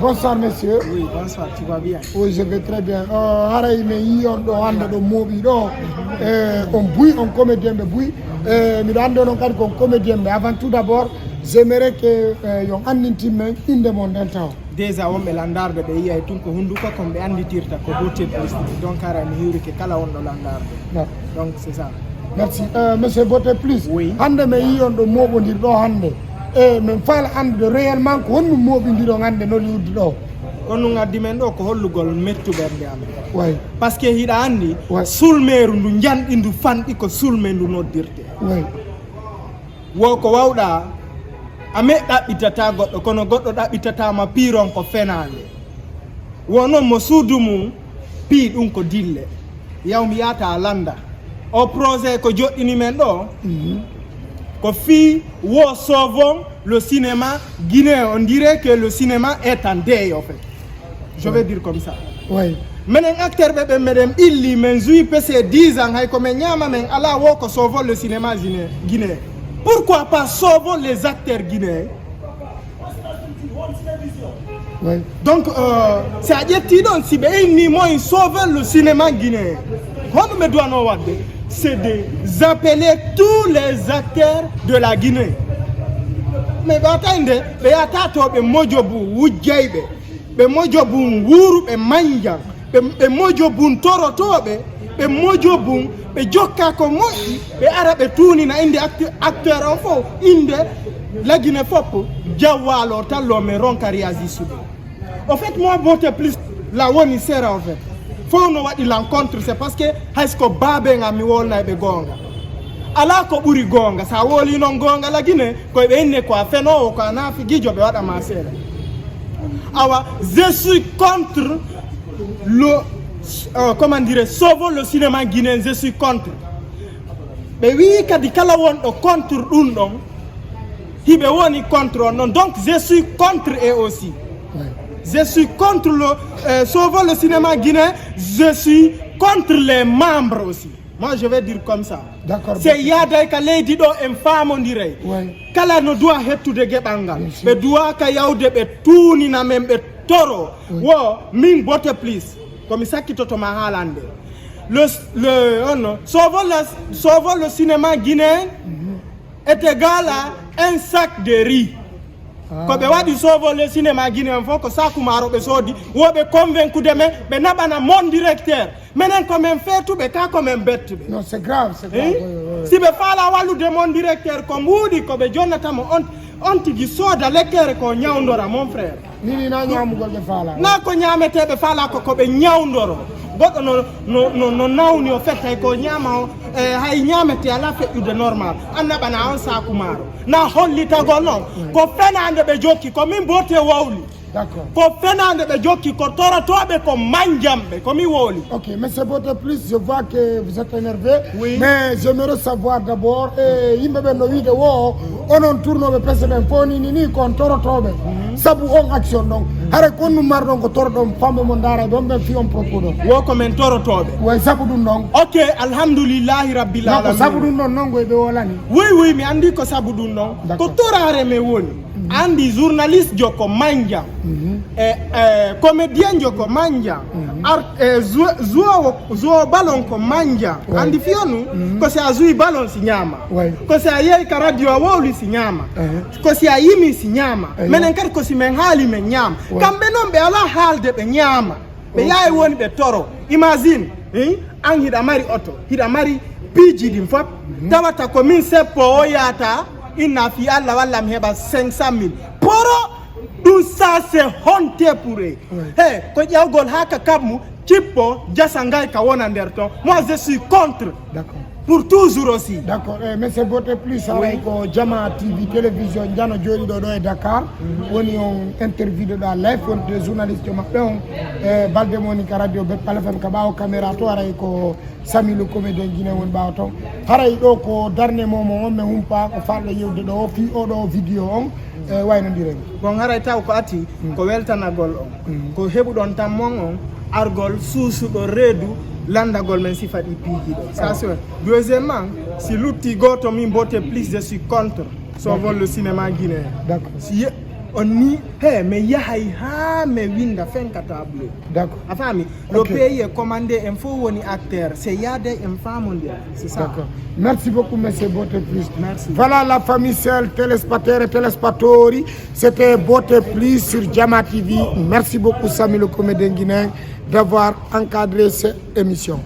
Bonsoir monsieur. Oui, bonsoir, tu vas bien? Oui, je vais très bien. Haray me yiyon do hande do mobi do on bouille on comédien be bouille mi do ande non kadi ko comédien be avant tout d'abord j'aimerais que yon andinti men inde mon den taw. Déjà on be landarde be yiya tun ko hunduko ko be anditirta ko beauté plus donc haray mi hiwri ke kala on do landarde. Donc c'est ça. Merci. Monsieur Beauté Plus. Oui. Hande me yiyon do mobodir do hande. Men fala ande réellement ko wonno mobindiro hande no liwdi do. Kono ngaddi men do ko hollugol mettuberde am. Oui. Parce que hida andi Ouais. sulmeru ndu jandi ndu fandi ko sulmendu noddirte. Oui. Wo ko wawɗa a meɗɗaɓɓitata goɗɗo kono goɗɗo ɗaɓɓitatama piiron ko fenande wonon mo suudu mum pii ɗum ko dille yawmi yata landa o projet ko joɗɗini men ɗo ko fii wo sauvons le cinéma guinéen. On dirait que le cinéma est en deuil en fait. Je vais dire comme ça. Oui. Menen acteur ɓeɓe meɗen illi men joui pese 10 ans hay ko men ñama men ala wo ko sauvons le cinéma guinéen. Pourquoi pas sauvons les acteurs guinéens? Oui. Donc, c'est à dire que si ils sauvent le cinéma guinéen, c'est d'appeler tous les acteurs de la Guinée. Mais attendez, il y a des mojobu wujaibe, des mojobu wuru et manjang, des mojobu torotobe, des mojobu be jokka ko moƴƴi ɓe ara ɓe tunina inde acteur o fof inde la Guinée fof jawwalo tallo me ronka réagi suɓe. En fait moi Beauté Plus la woni sera en fait fof no waɗi l'encontre c'est parce que haysko baabe ngam mi wolnayɓe gonga ala ko ɓuri gonga sa woli noon gonga la Guinée koye ɓe inne ko a fenowo ko a naafi guijo ɓe waɗama seeɗa awa je suis contre le comment dire, sauvons le cinéma guinéen, je suis contre. Mais oui, kadi kala won contre ɗum ɗon, hiɓe woni contre non. Donc je suis contre et aussi. Oui. Je suis contre le sauvons le cinéma guinéen, je suis contre les membres aussi. Moi je vais dire comme ça. D'accord. C'est yaday ka leydi ɗo en famodiray. Oui. Kala no doit hettude geɓal ngal. Ɓe doit ka yawde ɓe tunina men ɓe toro. Wo min Beauté Plus. Comme ça qui te m'a halande. Sauvons le cinéma guinéen est égal à un sac de riz. Quand on dit sauvons le cinéma guinéen, il faut que ça kumaro be sodi, ou be convaincu de me, be nabana mon directeur. Maintenant comme un fait tout be ka comme un bête. Non, c'est grave, c'est grave. Si be fala walu de mon directeur comme wudi ko be Jonathan on tigi soda lekkere ko nyawndora mon frère. Nini na nyamugol be fala. Na ko nyamete be fala ko be nyawndoro. Goɗɗo no nawni o fetta hay ko ñama hay ñamete ala feƴƴude normal annabana on saku maaro na hollitagol noon ko fenande ɓe jokki ko min Beauté wowli. D'accord. Ko fenande ɓe jokki ko torotoɓe ko manjamɓe ko mi wowli. Ok, monsieur Beauté Plus, je vois que vous êtes énervé. Oui. Mais j'aimerais savoir d'abord, yimɓe ɓe no wiide wo onon tournoɓe pese ɓen fonini ni kon torotoɓe sabu on action ɗon hara konnu marɗon ko toroɗon famɓe mo daara ɗon ɓe fi on propos ɗon wo komin torotoɓe. way sabu ɗum ɗon. Ok, alhamdoulillahi rabbil alamin. ko sabu ɗum ɗon noon goye ɓe wolani. Oui mi andi ko sabu ɗum ɗon ko torare me woni andi journaliste jo ko manjang comédien jo ko manjang joueur ballon ko manjang andi fiyonu ko si a joué ballon si ñama ko si a yehi ka radio a wowli si ñama ko si a yimi si ñama minen kadi ko si men haali men ñama kamɓe noon ɓe ala haalde ɓe ñama ɓe yawi woni ɓe toro imagine an hiɗa mari auto hiɗa mari piiji ɗin fop tawata ko min seppo o yata inna fi Allah walla mi heɓa 500 000 poro ɗum ça c'est honte pour eux hey ko ƴewgol haka kammu cippo jasa ngay ka wona nder ton moi je suis contre. D'accord. Pour toujours aussi. D'accord. Monsieur Beauté Plus aray ko Jama TV télévision jano jooɗi ɗo e Dakar woni on interview ɗo live wonde journaliste maɓɓe on balde moni ka radio Bepal FM ka ɓawo caméra to aray ko Samilu comédien guinéen woni ɓawa ton haray ɗo ko darne momo on min humpa ko falɗo yewde ɗo fi oɗo vidéo on waynodiremi bon haray taw ko ati ko weltanagol on ko heɓuɗon tan mon on argol suusuɗo reedu landagol men si faɗi piiji ɗo ça c'est deuxièmement si lutti goto min Beauté Plus je suis contre sauvons le cinéma guinéen. D'accord. Si on ni mais yahay ha mais winda fen katable d'accord afami le pays est commandé un faux woni acteur c'est yade un femme mondial c'est ça d'accord merci beaucoup monsieur Beauté Plus merci voilà la famille seule téléspectateurs et téléspectatori c'était Beauté Plus sur Jama TV merci beaucoup Samy le comédien guinéen d'avoir encadré cette émission.